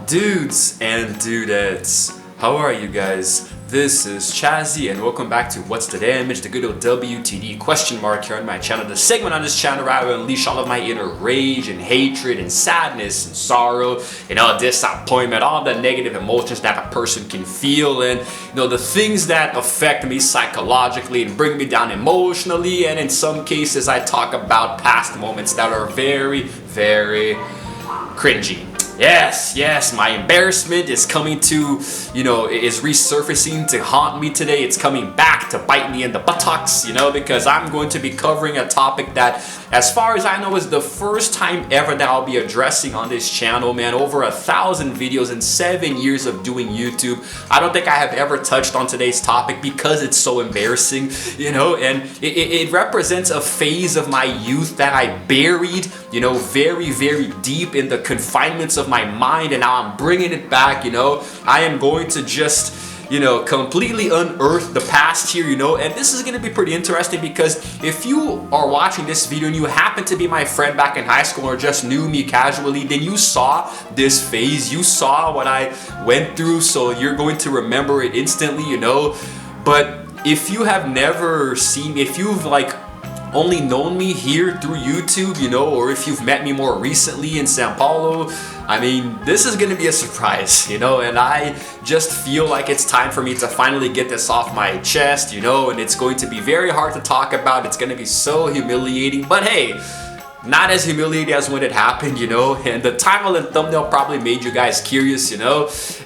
Dudes and dudettes, how are you guys? This is Chazzy and welcome back to What's the Damage, the good old WTD question mark here on my channel. The segment on this channel where I will unleash all of my inner rage and hatred and sadness and sorrow and all disappointment, all the negative emotions that a person can feel, and the things that affect me psychologically and bring me down emotionally. And in some cases I talk about past moments that are very, very cringy. Yes, my embarrassment is coming to, is resurfacing to haunt me today. It's coming back to bite me in the buttocks, because I'm going to be covering a topic that, as far as I know, is the first time ever that I'll be addressing on this channel, man. Over 1,000 videos in 7 years of doing YouTube. I don't think I have ever touched on today's topic because it's so embarrassing, and it represents a phase of my youth that I buried, very, very deep in the confinements of my mind, and now I'm bringing it back. I am going to just completely unearth the past here, and this is going to be pretty interesting because if you are watching this video and you happen to be my friend back in high school or just knew me casually, then you saw this phase, you saw what I went through, so you're going to remember it instantly, but if you have never seen, if you've only known me here through YouTube, or if you've met me more recently in Sao Paulo, I mean, this is gonna be a surprise, and I just feel like it's time for me to finally get this off my chest, and it's going to be very hard to talk about. It's gonna be so humiliating, but hey, not as humiliating as when it happened, and the title and thumbnail probably made you guys curious,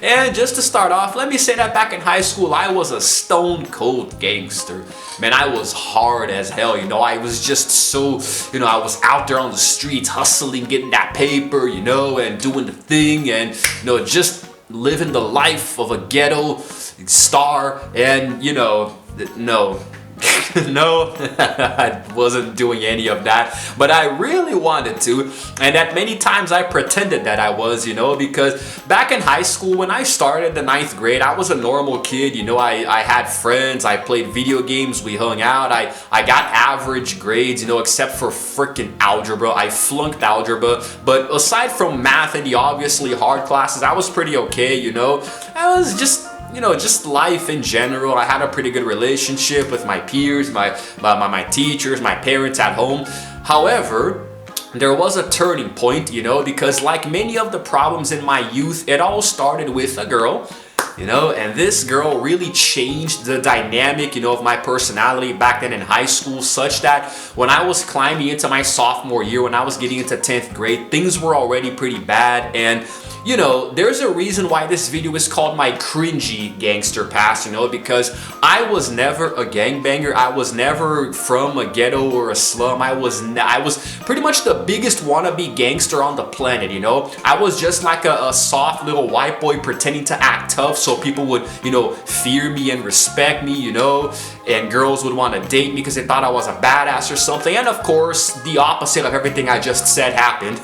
and just to start off, let me say that back in high school, I was a stone cold gangster. Man, I was hard as hell, I was just so, I was out there on the streets hustling, getting that paper, and doing the thing, and, just living the life of a ghetto star, and, no. No, I wasn't doing any of that, but I really wanted to, and at many times I pretended that I was, because back in high school when I started the 9th grade, I was a normal kid, I had friends, I played video games, we hung out, I got average grades, except for freaking algebra. I flunked algebra, but aside from math and the obviously hard classes, I was pretty okay, I was just life in general. I had a pretty good relationship with my peers, my teachers, my parents at home. However, there was a turning point, because like many of the problems in my youth, it all started with a girl, and this girl really changed the dynamic, of my personality back then in high school, such that when I was climbing into my sophomore year, when I was getting into 10th grade, things were already pretty bad. And there's a reason why this video is called my cringy gangster past, because I was never a gangbanger. I was never from a ghetto or a slum. I was pretty much the biggest wannabe gangster on the planet, I was just like a soft little white boy pretending to act tough so people would, fear me and respect me, and girls would want to date me because they thought I was a badass or something. And of course, the opposite of everything I just said happened.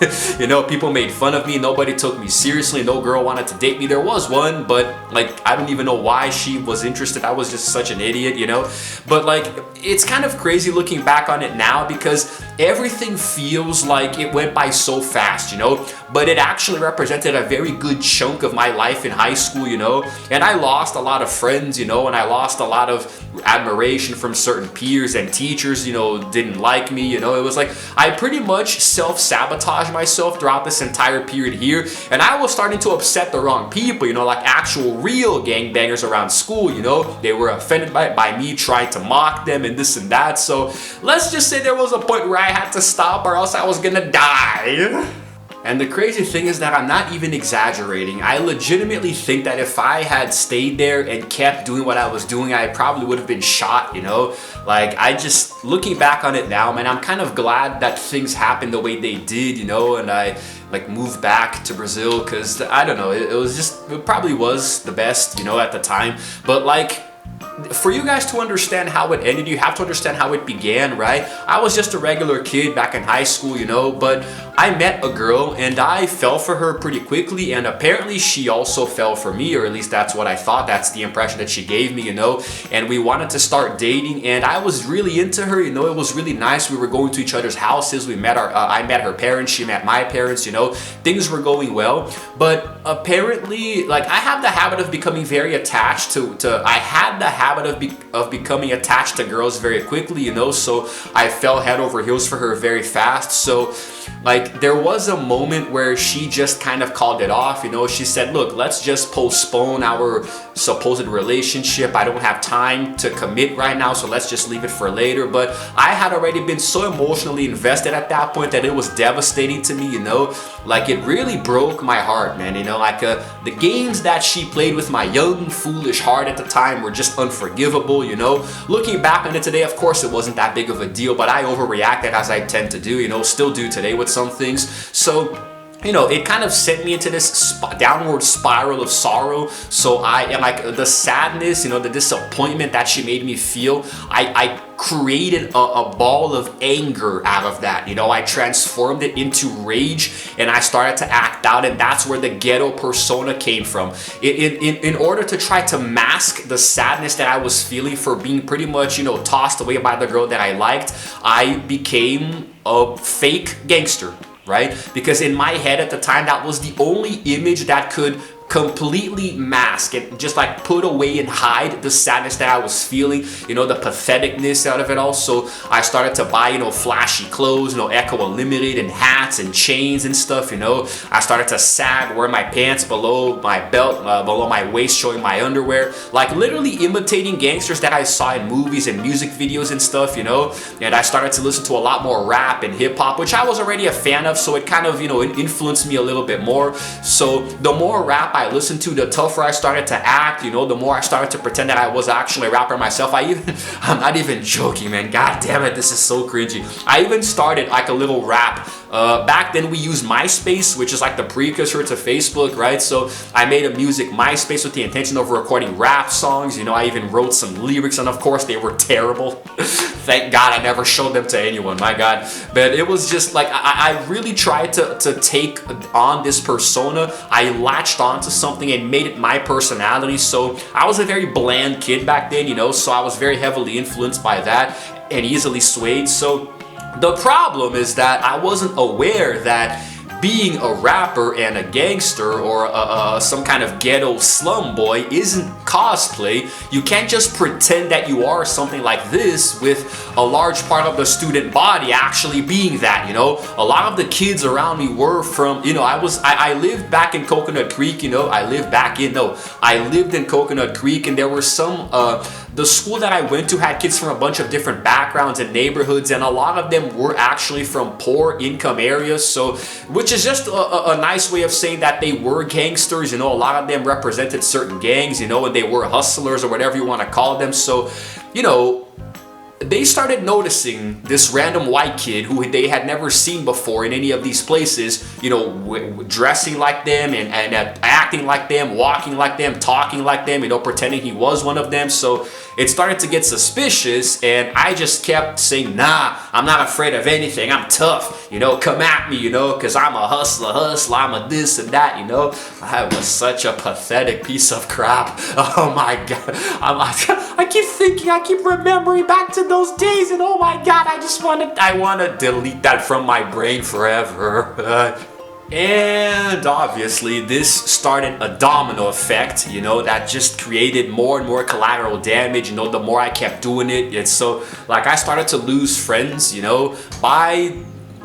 People made fun of me. Nobody took me seriously. No girl wanted to date me. There was one, but I don't even know why she was interested. I was just such an idiot, But it's kind of crazy looking back on it now because everything feels like it went by so fast, But it actually represented a very good chunk of my life in high school, And I lost a lot of friends, and I lost a lot of admiration from certain peers, and teachers, didn't like me, It was like I pretty much self-sabotaged myself throughout this entire period here, and I was starting to upset the wrong people, like actual real gangbangers around school, They were offended by me trying to mock them and this and that. So let's just say there was a point where I had to stop or else I was gonna die. And the crazy thing is that I'm not even exaggerating. I legitimately think that if I had stayed there and kept doing what I was doing, I probably would have been shot, looking back on it now, man, I'm kind of glad that things happened the way they did, and I moved back to Brazil because, I don't know, it probably was the best, at the time. But for you guys to understand how it ended, you have to understand how it began, right? I was just a regular kid back in high school, you know, but I met a girl and I fell for her pretty quickly, and apparently she also fell for me, or at least that's what I thought. That's the impression that she gave me, you know, and we wanted to start dating, and I was really into her, you know. It was really nice. We were going to each other's houses. We met I met her parents, she met my parents, you know. Things were going well, but apparently, like, I have the habit of becoming very attached to I had the habit of becoming attached to girls very quickly, you know, so I fell head over heels for her very fast. So like, there was a moment where she just kind of called it off, you know. She said, look, let's just postpone our supposed relationship. I don't have time to commit right now, so let's just leave it for later. But I had already been so emotionally invested at that point that it was devastating to me, you know. Like, it really broke my heart, man, you know. Like, the games that she played with my young, foolish heart at the time were just unforgivable, you know. Looking back on it today, of course, it wasn't that big of a deal, but I overreacted, as I tend to do, you know, still do today with some things. So, you know, it kind of sent me into this downward spiral of sorrow. So and like, the sadness, you know, the disappointment that she made me feel, I created a ball of anger out of that, you know. I transformed it into rage, and I started to act out, and that's where the ghetto persona came from. In order to try to mask the sadness that I was feeling for being pretty much, you know, tossed away by the girl that I liked, I became a fake gangster, right? Because in my head at the time, that was the only image that could completely mask and just like put away and hide the sadness that I was feeling, you know, the patheticness out of it all. So I started to buy, you know, flashy clothes, you know, Echo Unlimited and hats and chains and stuff, you know. I started to sag, wear my pants below my belt, below my waist, showing my underwear, like literally imitating gangsters that I saw in movies and music videos and stuff, you know. And I started to listen to a lot more rap and hip hop, which I was already a fan of, so it kind of, you know, it influenced me a little bit more. So the more rap I listened to, the tougher I started to act, you know, the more I started to pretend that I was actually a rapper myself. I'm not even joking, man. God damn it, this is so cringy. I even started like a little rap. Back then we used MySpace, which is like the precursor to Facebook, right? So I made a music MySpace with the intention of recording rap songs. You know, I even wrote some lyrics, and of course they were terrible. Thank God I never showed them to anyone, my God. But it was just like, I really tried to take on this persona. I latched onto something and made it my personality. So I was a very bland kid back then, you know, so I was very heavily influenced by that and easily swayed. So the problem is that I wasn't aware that being a rapper and a gangster or some kind of ghetto slum boy isn't cosplay. You can't just pretend that you are something like this with a large part of the student body actually being that, you know. A lot of the kids around me were from, you know, I lived back in Coconut Creek, you know. I lived in Coconut Creek, and there were some, the school that I went to had kids from a bunch of different backgrounds and neighborhoods, and a lot of them were actually from poor income areas, so, which is just a nice way of saying that they were gangsters, you know. A lot of them represented certain gangs, you know, and they were hustlers or whatever you want to call them. So, you know, they started noticing this random white kid who they had never seen before in any of these places, you know, dressing like them and acting like them, walking like them, talking like them, you know, pretending he was one of them. So it started to get suspicious, and I just kept saying, nah, I'm not afraid of anything. I'm tough, you know, come at me, you know, because I'm a hustler, I'm a this and that, you know. I was such a pathetic piece of crap. Oh my God. I keep thinking, I keep remembering back to those days, and oh my God, I want to delete that from my brain forever. And obviously this started a domino effect, you know, that just created more and more collateral damage, you know, the more I kept doing it. And so, like, I started to lose friends, you know, by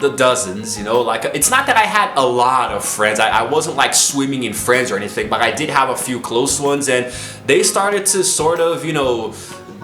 the dozens, you know. Like, it's not that I had a lot of friends. I wasn't like swimming in friends or anything, but I did have a few close ones, and they started to sort of, you know,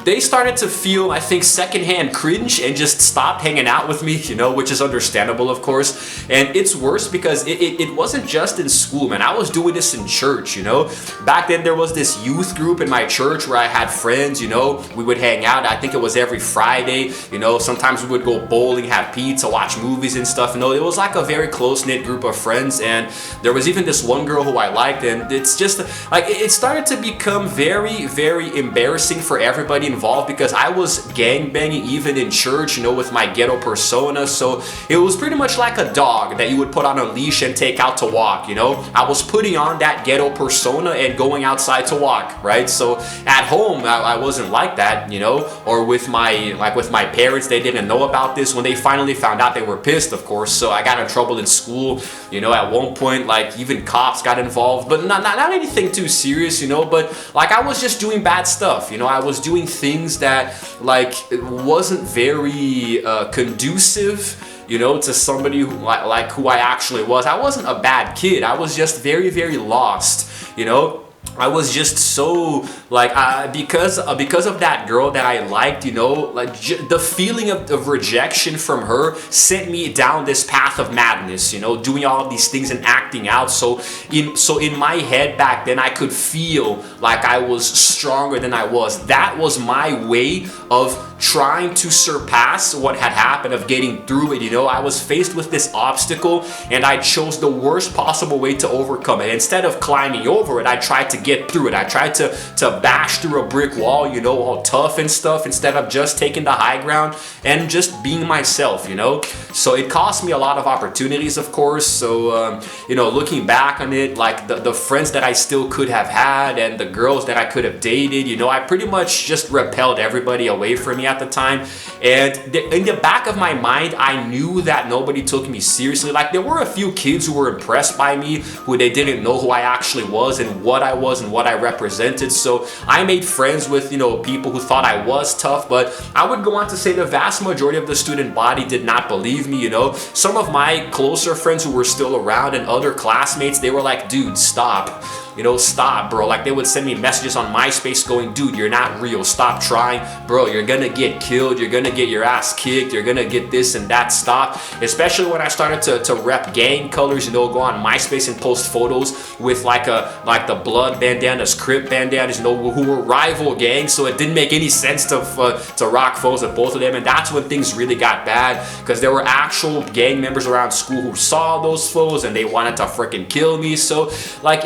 they started to feel, I think, secondhand cringe and just stopped hanging out with me, you know, which is understandable, of course. And it's worse because it wasn't just in school, man. I was doing this in church, you know. Back then there was this youth group in my church where I had friends, you know. We would hang out. I think it was every Friday, you know. Sometimes we would go bowling, have pizza, watch movies and stuff. You know, it was like a very close-knit group of friends. And there was even this one girl who I liked, and it's just like it started to become very, very embarrassing for everybody involved because I was gangbanging even in church, you know, with my ghetto persona. So it was pretty much like a dog that you would put on a leash and take out to walk, you know. I was putting on that ghetto persona and going outside to walk, right? So at home I wasn't like that, you know, or with my parents, they didn't know about this. When they finally found out, they were pissed, of course. So I got in trouble in school, you know. At one point, like, even cops got involved, but not anything too serious, you know. But like, I was just doing bad stuff, you know. I was doing things that, like, it wasn't very conducive, you know, to somebody who, like who I actually was. I wasn't a bad kid. I was just very, very lost, you know. I was just so like because of that girl that I liked, you know, like the feeling of rejection from her sent me down this path of madness, you know, doing all of these things and acting out. So in my head back then, I could feel like I was stronger than I was. That was my way of trying to surpass what had happened, of getting through it, you know. I was faced with this obstacle and I chose the worst possible way to overcome it. Instead of climbing over it, I tried to get through it. I tried to bash through a brick wall, you know, all tough and stuff, instead of just taking the high ground and just being myself, you know. So it cost me a lot of opportunities, of course. So you know, looking back on it, like the friends that I still could have had and the girls that I could have dated, you know, I pretty much just repelled everybody away from me at the time. And in the back of my mind, I knew that nobody took me seriously. Like, there were a few kids who were impressed by me, who they didn't know who I actually was and what I was and what I represented. So I made friends with, you know, people who thought I was tough, but I would go on to say the vast majority of the student body did not believe me, you know. Some of my closer friends who were still around and other classmates, they were like, dude, stop. You know, stop, bro. Like, they would send me messages on MySpace going, dude, you're not real. Stop trying. Bro, you're gonna get killed. You're gonna get your ass kicked. You're gonna get this and that. Stop. Especially when I started to rep gang colors, you know, go on MySpace and post photos with like the blood bandanas, Crip bandanas, you know, who were rival gangs. So it didn't make any sense to rock photos with both of them. And that's when things really got bad, because there were actual gang members around school who saw those photos and they wanted to freaking kill me. So like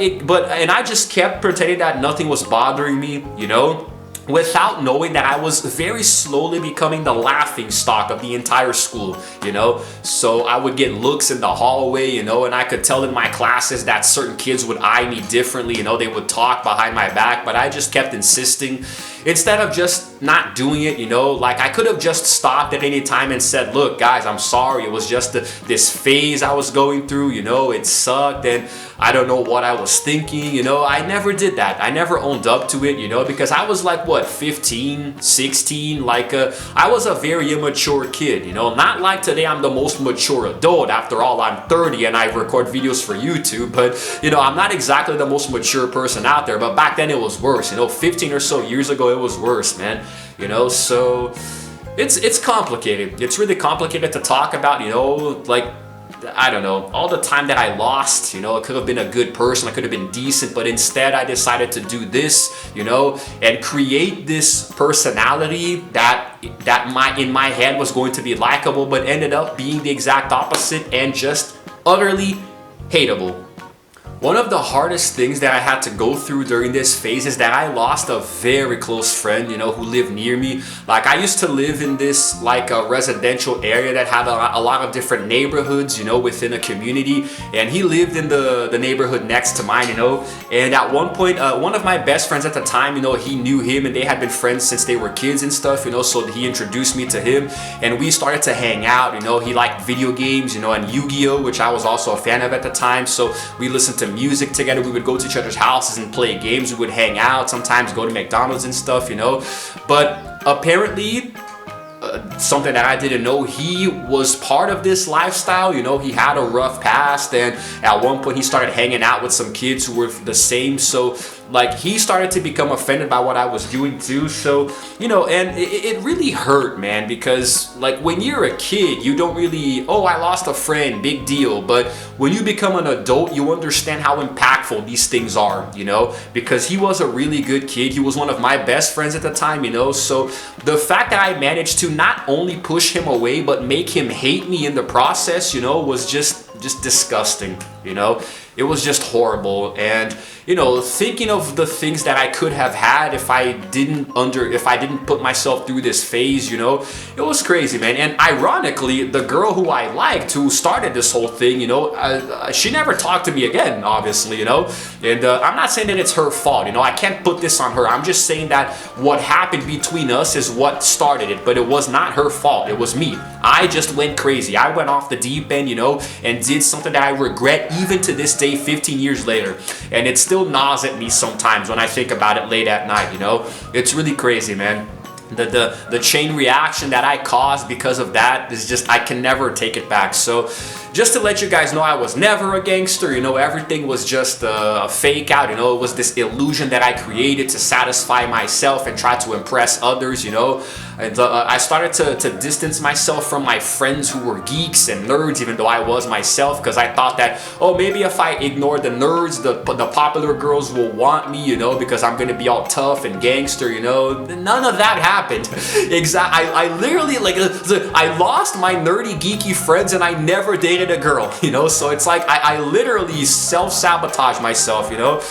and I just kept pretending that nothing was bothering me, you know, without knowing that I was very slowly becoming the laughing stock of the entire school, you know. So I would get looks in the hallway, you know, and I could tell in my classes that certain kids would eye me differently, you know. They would talk behind my back, but I just kept insisting. Instead of just not doing it, you know, like I could have just stopped at any time and said, look guys, I'm sorry, it was just this phase I was going through, you know, it sucked and I don't know what I was thinking, you know. I never did that. I never owned up to it, you know, because I was like, what, 15, 16, like I was a very immature kid, you know. Not like today I'm the most mature adult. After all, I'm 30 and I record videos for YouTube, but you know, I'm not exactly the most mature person out there. But back then it was worse, you know. 15 or so years ago it was worse, man, you know. So it's complicated. It's really complicated to talk about, you know. Like, I don't know, all the time that I lost, you know. I could have been a good person, I could have been decent, but instead I decided to do this, you know, and create this personality that in my head was going to be likable, but ended up being the exact opposite and just utterly hateable. One of the hardest things that I had to go through during this phase is that I lost a very close friend, you know, who lived near me. Like, I used to live in this like a residential area that had a lot of different neighborhoods, you know, within a community, and he lived in the neighborhood next to mine, you know. And at one point, one of my best friends at the time, you know, he knew him and they had been friends since they were kids and stuff, you know. So he introduced me to him and we started to hang out, you know. He liked video games, you know, and Yu-Gi-Oh, which I was also a fan of at the time. So we listened to music together. We would go to each other's houses and play games. We would hang out, sometimes go to McDonald's and stuff, you know. But apparently something that I didn't know, he was part of this lifestyle, you know. He had a rough past, and at one point he started hanging out with some kids who were the same. So like he started to become offended by what I was doing too. So, you know, and it really hurt, man, because like when you're a kid, you don't really, oh, I lost a friend, big deal. But when you become an adult, you understand how impactful these things are, you know, because he was a really good kid. He was one of my best friends at the time, you know. So the fact that I managed to not only push him away, but make him hate me in the process, you know, was just disgusting, you know. It was just horrible. And you know, thinking of the things that I could have had if I didn't put myself through this phase, you know, it was crazy, man. And ironically, the girl who I liked, who started this whole thing, you know, she never talked to me again, obviously, you know. And I'm not saying that it's her fault, you know, I can't put this on her. I'm just saying that what happened between us is what started it, but it was not her fault. It was me. I just went crazy. I went off the deep end, you know, and did something that I regret even to this day, 15 years later. And it still gnaws at me sometimes when I think about it late at night, you know. It's really crazy, man. The chain reaction that I caused because of that is just, I can never take it back. So just to let you guys know, I was never a gangster, you know. Everything was just a fake out, you know. It was this illusion that I created to satisfy myself and try to impress others, you know. And I started to distance myself from my friends who were geeks and nerds, even though I was myself, because I thought that, oh, maybe if I ignore the nerds, the popular girls will want me, you know, because I'm gonna be all tough and gangster, you know. None of that happened. I literally, like, I lost my nerdy, geeky friends, and I never dated a girl, you know. So it's like I literally self-sabotage myself, you know.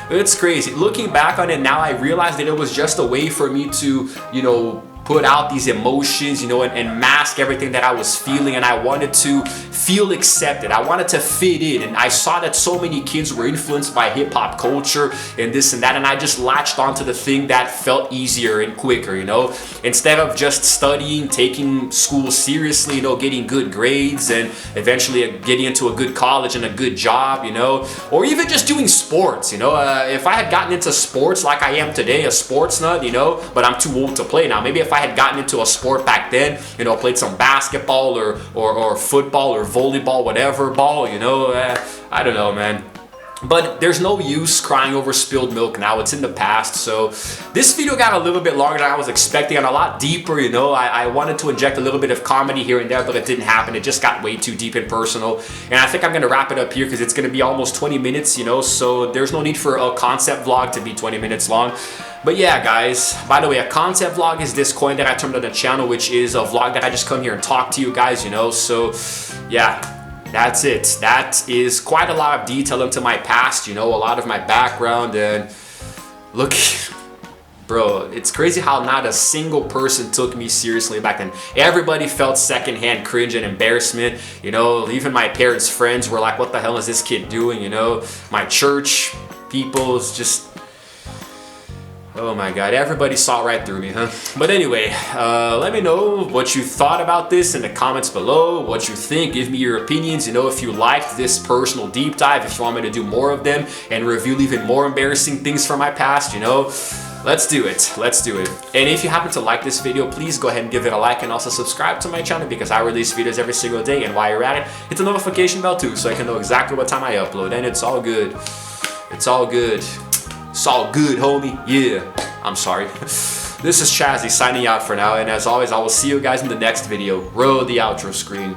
It's crazy. Looking back on it now, I realized that it was just a way for me to, you know, put out these emotions, you know, and mask everything that I was feeling. And I wanted to feel accepted. I wanted to fit in. And I saw that so many kids were influenced by hip-hop culture and this and that. And I just latched onto the thing that felt easier and quicker, you know. Instead of just studying, taking school seriously, you know, getting good grades and eventually getting into a good college and a good job, you know, or even just doing sports, you know. If I had gotten into sports like I am today, a sports nut, you know, but I'm too old to play now. Maybe if I had gotten into a sport back then, you know, played some basketball or football or volleyball, whatever ball, you know, I don't know, man. But there's no use crying over spilled milk now. It's in the past. So this video got a little bit longer than I was expecting and a lot deeper, you know. I wanted to inject a little bit of comedy here and there, but it didn't happen. It just got way too deep and personal. And I think I'm going to wrap it up here because it's going to be almost 20 minutes, you know. So there's no need for a concept vlog to be 20 minutes long. But yeah, guys, by the way, a concept vlog is this coin that I turned on the channel, which is a vlog that I just come here and talk to you guys, you know. So yeah. That's it. That is quite a lot of detail into my past, you know, a lot of my background. And look, bro, it's crazy how not a single person took me seriously back then. Everybody felt secondhand cringe and embarrassment, you know. Even my parents' friends were like, what the hell is this kid doing, you know. My church people is just, oh my god, everybody saw right through me, huh? But anyway, let me know what you thought about this in the comments below, what you think. Give me your opinions, you know, if you liked this personal deep dive, if you want me to do more of them and review even more embarrassing things from my past, you know. Let's do it. Let's do it. And if you happen to like this video, please go ahead and give it a like and also subscribe to my channel because I release videos every single day. And while you're at it, hit the notification bell too so I can know exactly what time I upload. And it's all good. It's all good. It's all good, homie. Yeah. I'm sorry. This is Chazzy signing out for now. And as always, I will see you guys in the next video. Roll the outro screen.